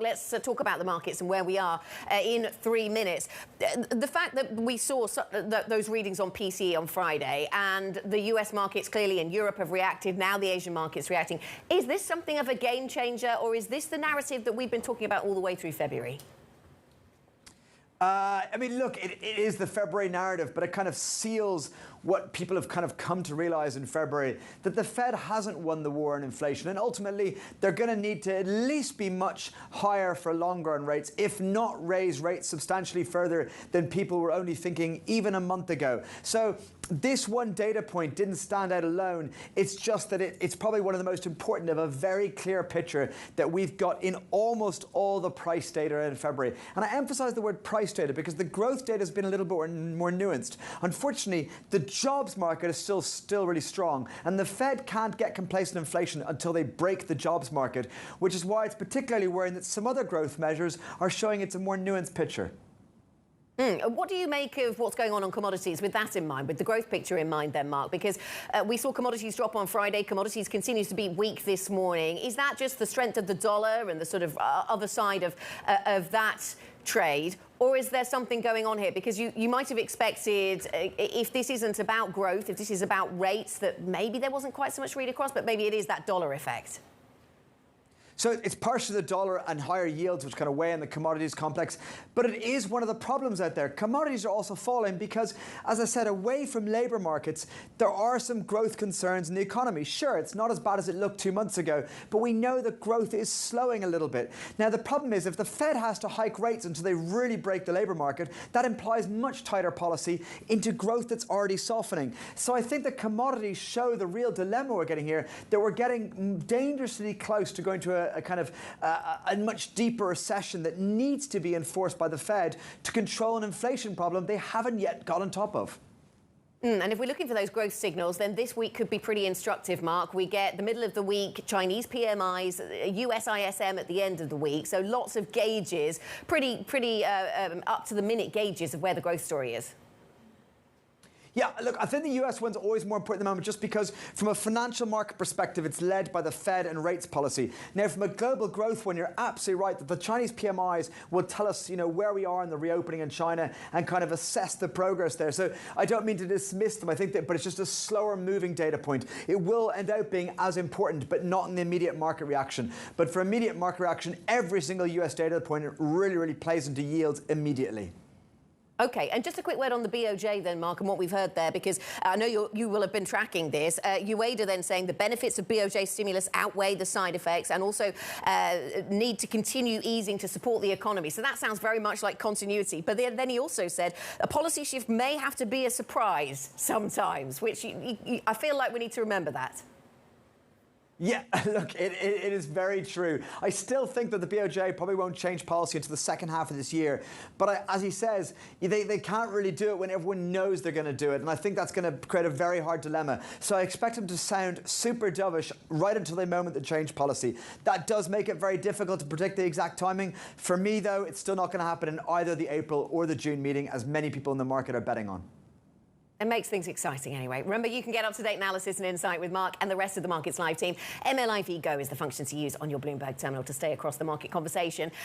Let's talk about the markets and where we are in 3 minutes. The fact that we saw those readings on PCE on Friday and the US markets clearly in Europe have reacted, now the Asian markets reacting. Is this something of a game changer, or is this the narrative that we've been talking about all the way through February? I mean, look, it is the February narrative, but it kind of seals what people have kind of come to realize in February, that the Fed hasn't won the war on inflation. And ultimately, they're going to need to at least be much higher for longer on rates, if not raise rates substantially further than people were only thinking even a month ago. So this one data point didn't stand out alone. It's just that it's probably one of the most important of a very clear picture that we've got in almost all the price data in February. And I emphasize the word price data because the growth data has been a little bit more nuanced. Unfortunately, the jobs market is still really strong, and the Fed can't get complacent inflation until they break the jobs market, which is why it's particularly worrying that some other growth measures are showing it's a more nuanced picture. What do you make of what's going on commodities with that in mind, with the growth picture in mind then, Mark? Because we saw commodities drop on Friday. Commodities continues to be weak this morning. Is that just the strength of the dollar and the sort of other side of that trade? Or is there something going on here? Because you might have expected, if this isn't about growth, if this is about rates, that maybe there wasn't quite so much read across, but maybe it is that dollar effect. So it's partially the dollar and higher yields, which kind of weigh in the commodities complex. But it is one of the problems out there. Commodities are also falling because, as I said, away from labour markets, there are some growth concerns in the economy. Sure, it's not as bad as it looked 2 months ago, but we know that growth is slowing a little bit. Now, the problem is if the Fed has to hike rates until they really break the labour market, that implies much tighter policy into growth that's already softening. So I think the commodities show the real dilemma we're getting here, that we're getting dangerously close to going to a kind of a much deeper recession that needs to be enforced by the Fed to control an inflation problem they haven't yet got on top of. And if we're looking for those growth signals, then this week could be pretty instructive, Mark. We get the middle of the week, Chinese PMIs, US ISM at the end of the week. So lots of gauges, pretty up-to-the-minute gauges of where the growth story is. Yeah, look, I think the US one's always more important at the moment just because from a financial market perspective, it's led by the Fed and rates policy. Now, from a global growth one, you're absolutely right that the Chinese PMIs will tell us, where we are in the reopening in China and kind of assess the progress there. So I don't mean to dismiss them, I think that, but it's just a slower moving data point. It will end up being as important, but not in the immediate market reaction. But for immediate market reaction, every single US data point really plays into yields immediately. OK, and just a quick word on the BOJ then, Mark, and what we've heard there, because I know you will have been tracking this. UADA then saying the benefits of BOJ stimulus outweigh the side effects and also need to continue easing to support the economy. So that sounds very much like continuity. But then he also said a policy shift may have to be a surprise sometimes, which I feel like we need to remember that. Yeah, look, it is very true. I still think that the BOJ probably won't change policy until the second half of this year. But as he says, they can't really do it when everyone knows they're going to do it. And I think that's going to create a very hard dilemma. So I expect him to sound super dovish right until the moment they change policy. That does make it very difficult to predict the exact timing. For me, though, it's still not going to happen in either the April or the June meeting, as many people in the market are betting on. It makes things exciting anyway. Remember, you can get up-to-date analysis and insight with Mark and the rest of the Markets Live team. MLIV Go is the function to use on your Bloomberg terminal to stay across the market conversation.